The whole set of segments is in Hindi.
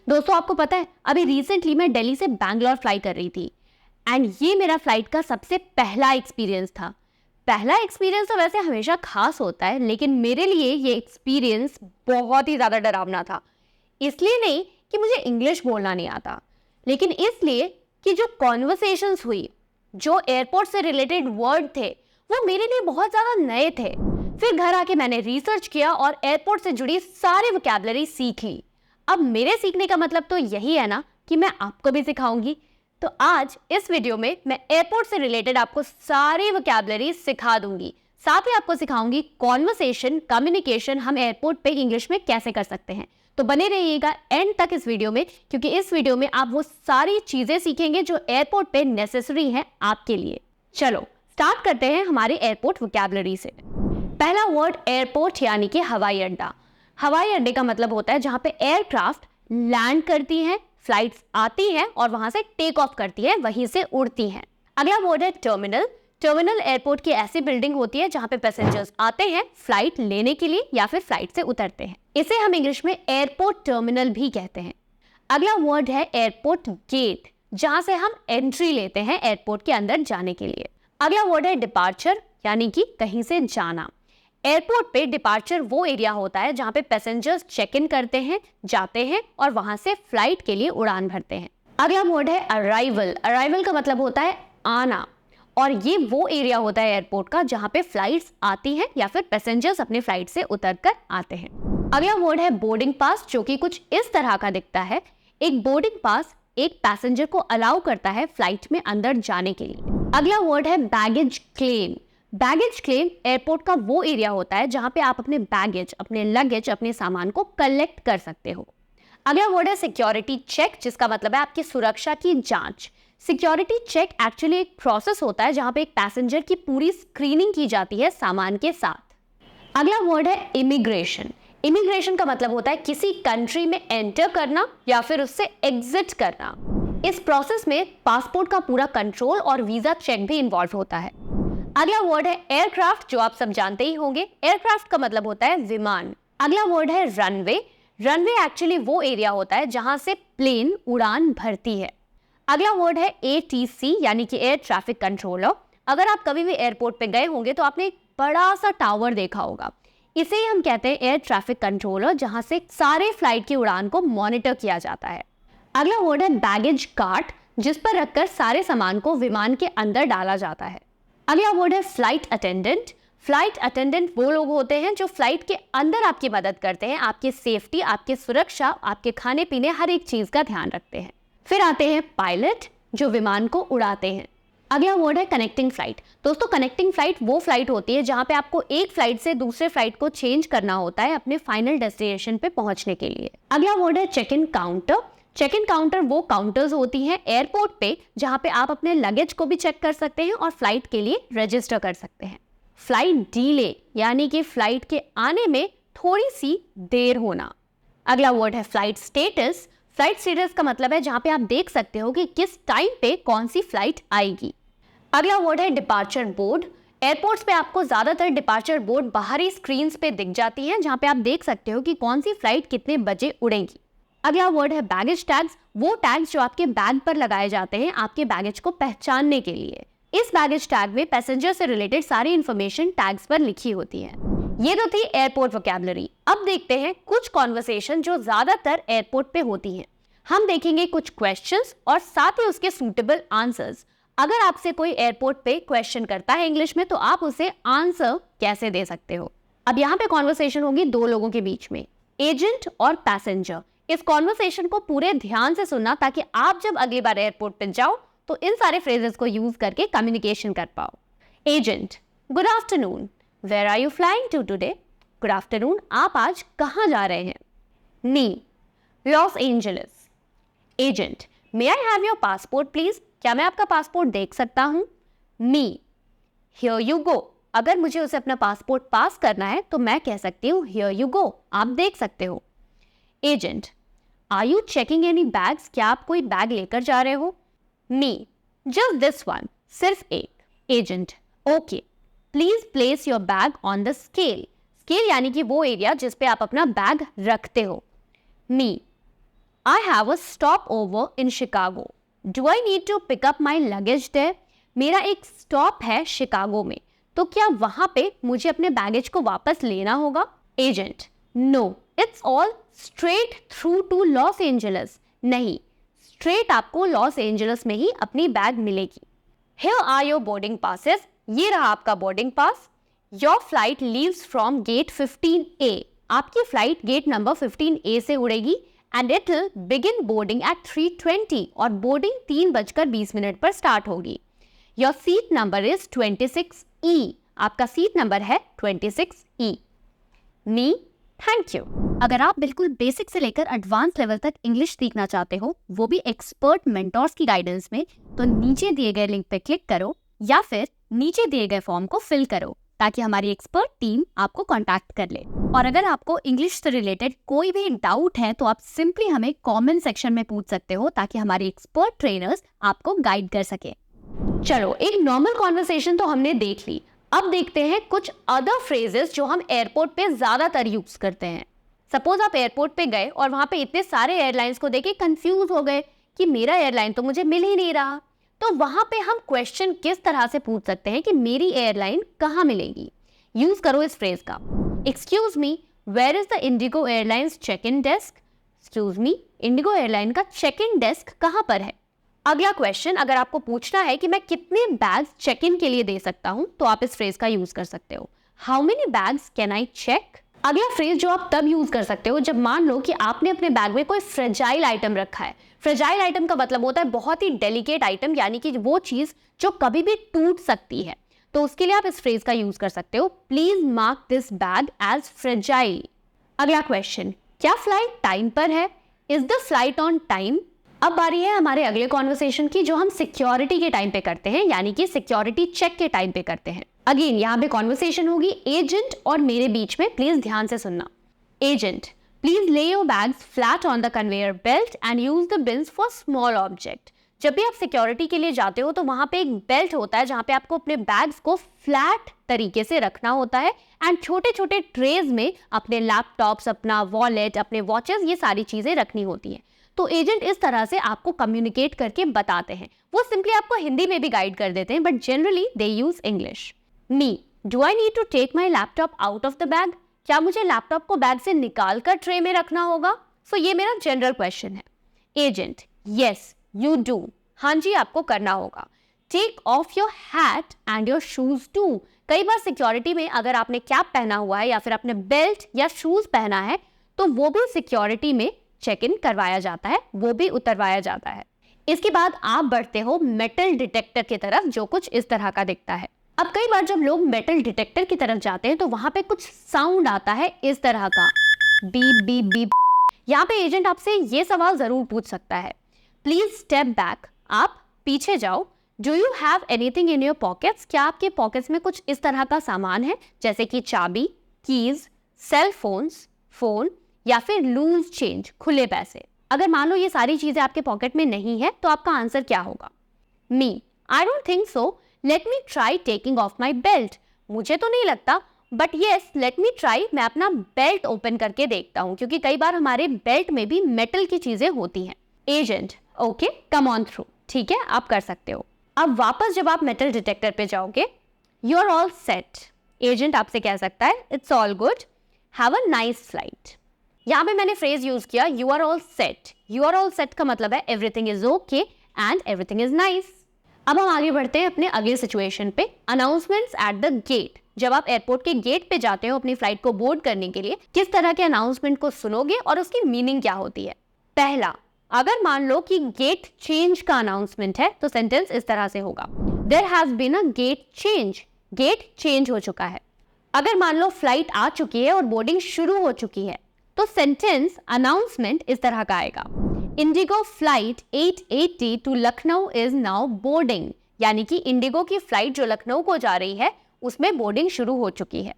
दोस्तों आपको पता है अभी रिसेंटली मैं दिल्ली से बैंगलोर फ्लाई कर रही थी एंड ये मेरा फ्लाइट का सबसे पहला एक्सपीरियंस था। पहला एक्सपीरियंस तो वैसे हमेशा खास होता है, लेकिन मेरे लिए ये एक्सपीरियंस बहुत ही ज़्यादा डरावना था। इसलिए नहीं कि मुझे इंग्लिश बोलना नहीं आता, लेकिन इसलिए कि जो कॉन्वर्सेशंस हुई, जो एयरपोर्ट से रिलेटेड वर्ड थे, वो मेरे लिए बहुत ज़्यादा नए थे। फिर घर आके मैंने रिसर्च किया और एयरपोर्ट से जुड़ी सारी वोकैबुलरी सीख ली। अब मेरे सीखने का मतलब तो यही है ना कि मैं आपको भी सिखाऊंगी। तो आज इस वीडियो में मैं एयरपोर्ट से रिलेटेड आपको सारी वोकैबुलरी सिखा दूंगी। साथ ही आपको सिखाऊंगी कॉन्वर्सेशन, कम्युनिकेशन हम एयरपोर्ट पे इंग्लिश में कैसे कर सकते हैं। तो बने रहिएगा एंड तक इस वीडियो में, क्योंकि इस वीडियो में आप वो सारी चीजें सीखेंगे जो एयरपोर्ट पे नेसेसरी है आपके लिए। चलो स्टार्ट करते हैं हमारे एयरपोर्ट वोकैबुलरी से। पहला वर्ड एयरपोर्ट यानी कि हवाई अड्डा। हवाई अड्डे का मतलब होता है जहां पे एयरक्राफ्ट लैंड करती हैं, फ्लाइट्स आती हैं और वहां से टेक ऑफ करती है, वहीं से उड़ती हैं। अगला वर्ड है टर्मिनल। टर्मिनल एयरपोर्ट की ऐसी बिल्डिंग होती है जहां पे पैसेंजर्स आते हैं फ्लाइट लेने के लिए या फिर फ्लाइट से उतरते हैं। इसे हम इंग्लिश में एयरपोर्ट टर्मिनल भी कहते हैं। अगला वर्ड है एयरपोर्ट गेट, जहां से हम एंट्री लेते हैं एयरपोर्ट के अंदर जाने के लिए। अगला वर्ड है डिपार्चर, यानी कि कहीं से जाना। एयरपोर्ट पे डिपार्चर वो एरिया होता है जहां पे पैसेंजर्स चेक इन करते हैं, जाते हैं और वहां से फ्लाइट के लिए उड़ान भरते हैं। अगला वर्ड है अराइवल। अराइवल का मतलब होता है आना, और ये वो एरिया होता है एयरपोर्ट का जहां पे फ्लाइट्स आती हैं या फिर पैसेंजर्स अपने फ्लाइट से उतरकर आते हैं। अगला वर्ड है बोर्डिंग पास, जो कि कुछ इस तरह का दिखता है। एक बोर्डिंग पास एक पैसेंजर को अलाउ करता है फ्लाइट में अंदर जाने के लिए। अगला वर्ड है baggage claim. Baggage claim airport का वो एरिया होता है जहां पे आप अपने बैगेज, अपने लगेज, अपने सामान को कलेक्ट कर सकते हो। अगला वर्ड है सिक्योरिटी चेक, जिसका मतलब है आपकी सुरक्षा की जांच। सिक्योरिटी चेक एक्चुअली एक प्रोसेस होता है जहां पे एक पैसेंजर की पूरी स्क्रीनिंग की जाती है सामान के साथ। अगला वर्ड है इमिग्रेशन। इमिग्रेशन का मतलब होता है किसी कंट्री में एंटर करना या फिर उससे एग्जिट करना। इस प्रोसेस में पासपोर्ट का पूरा कंट्रोल और वीजा चेक भी इन्वॉल्व होता है। अगला वर्ड है एयरक्राफ्ट, जो आप सब जानते ही होंगे। एयरक्राफ्ट का मतलब होता है विमान। अगला वर्ड है रनवे। रनवे एक्चुअली वो एरिया होता है जहां से प्लेन उड़ान भरती है। अगला वर्ड है एटीसी, यानी कि एयर ट्रैफिक कंट्रोलर। अगर आप कभी भी एयरपोर्ट पे गए होंगे तो आपने एक बड़ा सा टावर देखा होगा। इसे ही हम कहते हैं एयर ट्रैफिक कंट्रोलर, जहां से सारे फ्लाइट की उड़ान को मॉनिटर किया जाता है। अगला वर्ड है बैगेज कार्ट, जिस पर रखकर सारे सामान को विमान के अंदर डाला जाता है। अगला वर्ड है फ्लाइट अटेंडेंट। फ्लाइट अटेंडेंट वो लोग होते हैं जो फ्लाइट के अंदर आपकी मदद करते हैं, आपकी सेफ्टी, आपकी सुरक्षा, आपके खाने पीने, हर एक चीज का ध्यान रखते हैं। फिर आते हैं पायलट, जो विमान को उड़ाते हैं। अगला वर्ड है कनेक्टिंग फ्लाइट। दोस्तों कनेक्टिंग फ्लाइट वो फ्लाइट होती है जहां पे आपको एक फ्लाइट से दूसरे फ्लाइट को चेंज करना होता है अपने फाइनल डेस्टिनेशन पे पहुंचने के लिए। अगला वर्ड है check in counter. Check in counter वो काउंटर्स होती हैं एयरपोर्ट पे जहां पे आप अपने लगेज को भी चेक कर सकते हैं और फ्लाइट के लिए रजिस्टर कर सकते हैं। फ्लाइट डीले, यानी कि फ्लाइट के आने में थोड़ी सी देर होना। अगला वर्ड है फ्लाइट स्टेटस। फ्लाइट स्टेटस का मतलब है जहां पे आप देख सकते हो कि किस टाइम पे कौन सी फ्लाइट आएगी। अगला वर्ड है डिपार्चर बोर्ड। एयरपोर्ट्स पे आपको ज्यादातर डिपार्चर बोर्ड बाहरी स्क्रीन पे दिख जाती हैं, जहां पे आप देख सकते हो कि कौन सी फ्लाइट कितने बजे उड़ेगी। अगला वर्ड है बैगेज टैग्स। वो टैग्स जो आपके बैग पर लगाए जाते हैं आपके बैगेज को पहचानने के लिए। इस बैगेज टैग में पैसेंजर से रिलेटेड सारी इंफॉर्मेशन टैग्स पर लिखी होती है। ये तो थी एयरपोर्ट वोकैबुलरी। अब देखते हैं कुछ कॉन्वर्सेशन जो ज्यादातर एयरपोर्ट पे होती हैं। हम देखेंगे कुछ क्वेश्चंस और साथ ही उसके सूटेबल आंसर्स। अगर आपसे कोई एयरपोर्ट पे क्वेश्चन करता है इंग्लिश में तो आप उसे आंसर कैसे दे सकते हो। अब यहाँ पे कॉन्वर्सेशन होगी दो लोगों के बीच में, एजेंट और पैसेंजर। इस कॉन्वर्सेशन को पूरे ध्यान से सुनना ताकि आप जब अगली बार एयरपोर्ट पे जाओ तो इन सारे फ्रेजेस को यूज करके कम्युनिकेशन कर पाओ। Agent, good afternoon, where are you flying to today? Good afternoon, आप आज कहाँ जा रहे हैं? Me, Los Angeles. Agent, may I have your passport please? क्या मैं आपका पासपोर्ट देख सकता हूँ? Me, here you go. अगर मुझे उसे अपना पासपोर्ट पास करना है तो मैं कह सकती हूँ हियर यू गो, आप देख सकते हो। Agent, are you checking any bags? क्या आप कोई बैग लेकर जा रहे हो? मी, जस्ट दिस वन, सिर्फ एक। Agent, okay, please place your bag on the scale. Scale यानी कि वो एरिया जिस पे आप अपना बैग रखते हो। Me, I have a stopover in Chicago. Do I need to pick up my luggage there? मेरा एक स्टॉप है शिकागो में, तो क्या वहां पे मुझे अपने बैगेज को वापस लेना होगा? Agent, no, it's all straight through to Los Angeles. नहीं, स्ट्रेट आपको लॉस एंजल्स में ही अपनी बैग मिलेगी। Here are your boarding passes. ये रहा आपका boarding pass. Your flight leaves from gate 15A. आपकी फ्लाइट गेट नंबर 15A से उड़ेगी and it will begin boarding at 3:20 और बोर्डिंग 3:20 पर स्टार्ट होगी। Your seat number is 26E. आपका सीट नंबर है 26E। Me, thank you. अगर आप बिल्कुल बेसिक से लेकर एडवांस लेवल तक इंग्लिश सीखना चाहते हो, वो भी एक्सपर्ट मेंटोर्स की गाइडेंस में, तो नीचे दिए गए लिंक पे क्लिक करो या फिर नीचे दिए गए फॉर्म को फिल करो ताकि हमारी एक्सपर्ट टीम आपको कांटेक्ट कर ले। और अगर आपको इंग्लिश से रिलेटेड कोई भी डाउट है तो आप सिंपली हमें कमेंट सेक्शन में पूछ सकते हो ताकि हमारे एक्सपर्ट ट्रेनर्स आपको गाइड कर सके। चलो, एक नॉर्मल कॉन्वर्सेशन तो हमने देख ली, अब देखते हैं कुछ अदर फ्रेजेस जो हम एयरपोर्ट पे ज्यादातर यूज करते हैं। सपोज आप एयरपोर्ट पे गए और वहां पे इतने सारे एयरलाइंस को देखे कंफ्यूज हो गए कि मेरा एयरलाइन तो मुझे मिल ही नहीं रहा, तो वहां पे हम क्वेश्चन किस तरह से पूछ सकते हैं कि मेरी एयरलाइन कहाँ मिलेगी? यूज करो इस फ्रेज का, excuse me, where is the IndiGo airlines check in desk? Excuse me, IndiGo airline का चेक इन डेस्क कहाँ पर है? अगला क्वेश्चन, अगर आपको पूछना है कि मैं कितने बैग्स चेक इन के लिए दे सकता हूं, तो आप इस फ्रेज का यूज कर सकते हो, how many bags can I check? अगला फ्रेज जो आप तब यूज कर सकते हो जब मान लो कि आपने अपने बैग में कोई फ्रेजाइल आइटम रखा है। फ्रेजाइल आइटम का मतलब होता है बहुत ही डेलिकेट आइटम, यानी कि वो चीज जो कभी भी टूट सकती है, तो उसके लिए आप इस फ्रेज का यूज कर सकते हो, please mark this bag as fragile. अगला क्वेश्चन, क्या फ्लाइट टाइम पर है? Is the flight on time? अब बारी है हमारे अगले कॉन्वर्सेशन की जो हम सिक्योरिटी के टाइम पे करते हैं, यानी कि सिक्योरिटी चेक के टाइम पे करते हैं। अगेन यहाँ पे कॉन्वर्सेशन होगी एजेंट और मेरे बीच में, प्लीज ध्यान से सुनना। एजेंट, प्लीज ले your bags flat on the conveyor belt and use the beans for small object. जब भी आप सिक्योरिटी के लिए जाते हो तो वहां पे एक बेल्ट होता है जहां पे आपको अपने बैग्स को फ्लैट तरीके से रखना होता है एंड छोटे छोटे ट्रेज में अपने लैपटॉप्स, अपना वॉलेट, अपने वॉचेस, ये सारी चीजें रखनी होती हैं। तो एजेंट इस तरह से आपको कम्युनिकेट करके बताते हैं, वो सिंपली आपको हिंदी में भी गाइड कर देते हैं, but generally they use English. Me, do I need to take my laptop out of the bag? क्या मुझे लैपटॉप को बैग से निकाल कर ट्रे में रखना होगा? सो ये मेरा जनरल क्वेश्चन है। एजेंट, यस यू डू, हाँ जी आपको करना होगा। Take off your hat and your shoes too. कई बार सिक्योरिटी में अगर आपने कैप पहना हुआ है या फिर आपने बेल्ट या शूज पहना है तो वो भी सिक्योरिटी में चेक इन करवाया जाता है, वो भी उतरवाया जाता है। इसके बाद आप बढ़ते हो मेटल डिटेक्टर की तरफ, जो कुछ इस तरह का दिखता है। अब कई बार जब लोग मेटल डिटेक्टर की तरफ जाते हैं तो वहां पे कुछ साउंड आता है इस तरह का, बीप बीप बीप। यहाँ पे एजेंट आपसे ये सवाल जरूर पूछ सकता है, प्लीज स्टेप बैक, आप पीछे जाओ। Do you have anything in your pockets? क्या आपके पॉकेट्स में कुछ इस तरह का सामान है, जैसे कि चाबी, कीज, सेल फोन्स, फोन या फिर लूज चेंज, खुले पैसे? अगर मान लो ये सारी चीजें आपके पॉकेट में नहीं है तो आपका आंसर क्या होगा? Me, I don't think so, let me try taking off my belt. मुझे तो नहीं लगता, but yes let me try, मैं अपना बेल्ट ओपन करके देखता हूँ, क्योंकि कई बार हमारे बेल्ट में भी मेटल की चीजें होती हैं। Agent, okay come on through, ठीक है आप कर सकते हो। अब वापस जब आप मेटल डिटेक्टर पे जाओगे, you are all set. Agent आपसे कह सकता है, it's all good, have a nice flight. यहाँ पे मैंने फ्रेज यूज किया you are all set. You are all set का मतलब है everything is okay and everything is nice. अब हम आगे बढ़ते हैं अपने अगले सिचुएशन पे, अनाउंसमेंट्स एट द गेट। जब आप एयरपोर्ट के गेट पे जाते हो अपनी फ्लाइट को बोर्ड करने के लिए, किस तरह के अनाउंसमेंट को सुनोगे और उसकी मीनिंग क्या होती है? पहला, अगर मान लो कि गेट चेंज का अनाउंसमेंट है तो सेंटेंस इस तरह से होगा, there has been a gate change, gate change हो चुका है। अगर मान लो फ्लाइट आ चुकी है और बोर्डिंग शुरू हो चुकी है तो सेंटेंस अनाउंसमेंट इस तरह का आएगा, IndiGo flight 880 to Lucknow is now boarding, यानी कि इंडिगो की फ्लाइट जो लखनऊ को जा रही है उसमें बोर्डिंग शुरू हो चुकी है।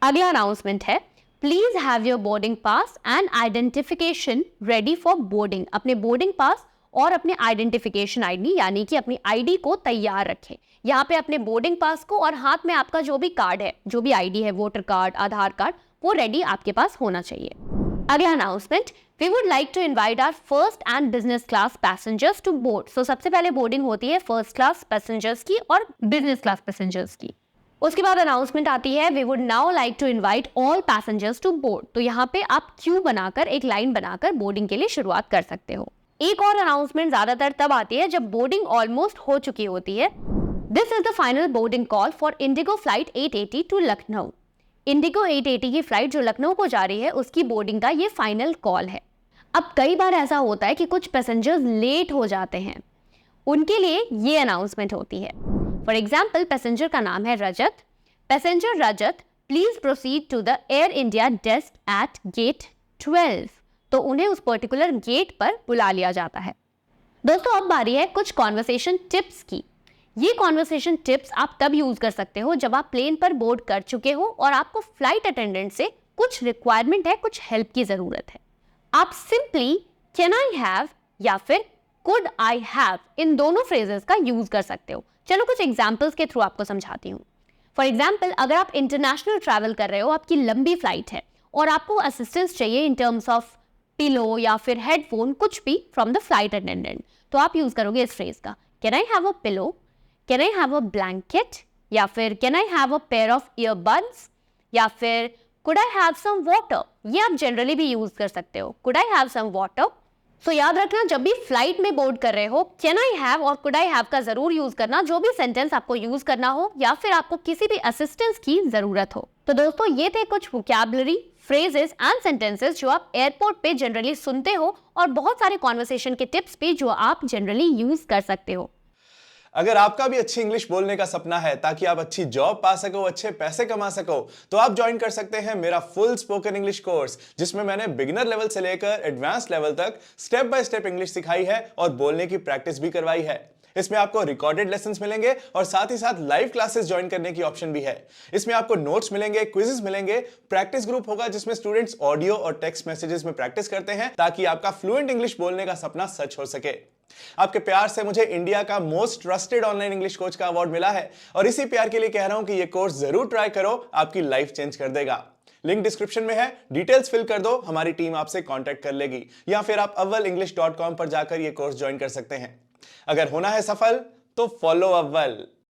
अगला अनाउंसमेंट है, please have your boarding pass and identification ready for boarding. अपने बोर्डिंग पास और अपने आइडेंटिफिकेशन आईडी, यानी कि अपनी आईडी को तैयार रखें। यहाँ पे अपने बोर्डिंग पास को और हाथ में आपका जो भी कार्ड है, जो भी आईडी है, वोटर कार्ड, आधार कार्ड, वो रेडी आपके पास होना चाहिए। अगला announcement, we would like to invite our first and business class passengers to board. So सबसे पहले बोर्डिंग होती है फर्स्ट क्लास पैसेंजर्स की और बिजनेस क्लास पैसेंजर्स की। उसके बाद अनाउंसमेंट आती है, we would now like to invite all passengers to board. तो यहाँ पे आप क्यू बनाकर, एक लाइन बनाकर बोर्डिंग के लिए शुरुआत कर सकते हो। एक और अनाउंसमेंट ज्यादातर तब आती है जब बोर्डिंग ऑलमोस्ट हो चुकी होती है। This is the final boarding call for IndiGo flight 880 to Lucknow. IndiGo 880 की फ्लाइट जो लखनऊ को जा रही है, उसकी बोर्डिंग का ये फाइनल कॉल है। अब कई बार ऐसा होता है कि कुछ पैसेंजर्स लेट हो जाते हैं, उनके लिए ये अनाउंसमेंट होती है। फॉर एग्जाम्पल, पैसेंजर का नाम है Rajat. Passenger Rajat, please proceed to the Air India desk at gate 12। तो उन्हें उस पर्टिकुलर गेट पर बुला लिया जाता है। दोस्तों, अब बारी है कुछ कॉन्वर्सेशन टिप्स की। ये कॉन्वर्सेशन टिप्स आप तब यूज कर सकते हो जब आप प्लेन पर बोर्ड कर चुके हो और आपको फ्लाइट अटेंडेंट से कुछ रिक्वायरमेंट है, कुछ हेल्प की जरूरत है। आप सिंपली कैन आई हैव या फिर कुड आई हैव, इन दोनों फ्रेजेस का यूज कर सकते हो। चलो कुछ एग्जाम्पल्स के थ्रू आपको समझाती हूँ। फॉर एग्जाम्पल, अगर आप इंटरनेशनल ट्रैवल कर रहे हो, आपकी लंबी फ्लाइट है और आपको असिस्टेंस चाहिए इन टर्म्स ऑफ पिलो या फिर हेडफोन, कुछ भी फ्रॉम द फ्लाइट अटेंडेंट, तो आप यूज करोगे इस फ्रेज का, can I have a pillow, can I have a blanket, या फिर can I have a pair of earbuds, या फिर could I have some water. ये आप जनरली भी यूज कर सकते हो, could I have some water. So याद रखना, जब भी फ्लाइट में बोर्ड कर रहे हो, कैन आई हैव और कुड आई हैव का जरूर यूज करना, जो भी सेंटेंस आपको यूज करना हो या फिर आपको किसी भी असिस्टेंस की जरूरत हो। तो दोस्तों, ये थे कुछ वोकैबुलरी, फ्रेजेस एंड सेंटेंसेस जो आप एयरपोर्ट पे जनरली सुनते हो, और बहुत सारे कॉन्वर्सेशन के टिप्स भी जो आप जनरली यूज कर सकते हो। अगर आपका भी अच्छी इंग्लिश बोलने का सपना है ताकि आप अच्छी जॉब पा सको, अच्छे पैसे कमा सको, तो आप ज्वाइन कर सकते हैं मेरा फुल स्पोकन इंग्लिश कोर्स, जिसमें मैंने बिगिनर लेवल से लेकर एडवांस लेवल तक स्टेप बाय स्टेप इंग्लिश सिखाई है और बोलने की प्रैक्टिस भी करवाई है। इसमें आपको रिकॉर्डेड लेसन्स मिलेंगे और साथ ही साथ लाइव क्लासेस ज्वाइन करने की ऑप्शन भी है। इसमें आपको नोट्स मिलेंगे, क्विजेस मिलेंगे, प्रैक्टिस ग्रुप होगा जिसमें स्टूडेंट्स ऑडियो और टेक्स्ट मैसेजेस में प्रैक्टिस करते हैं ताकि आपका फ्लुएंट इंग्लिश बोलने का सपना सच हो सके। आपके प्यार से मुझे इंडिया का most trusted online English coach का अवार्ड मिला है और इसी प्यार के लिए कह रहा हूं कि यह कोर्स जरूर ट्राई करो, आपकी लाइफ चेंज कर देगा। लिंक डिस्क्रिप्शन में है, डिटेल्स फिल कर दो, हमारी टीम आपसे कांटेक्ट कर लेगी, या फिर आप avvalenglish.com पर जाकर यह कोर्स ज्वाइन कर सकते हैं। अगर होना है सफल तो फॉलो अव्वल।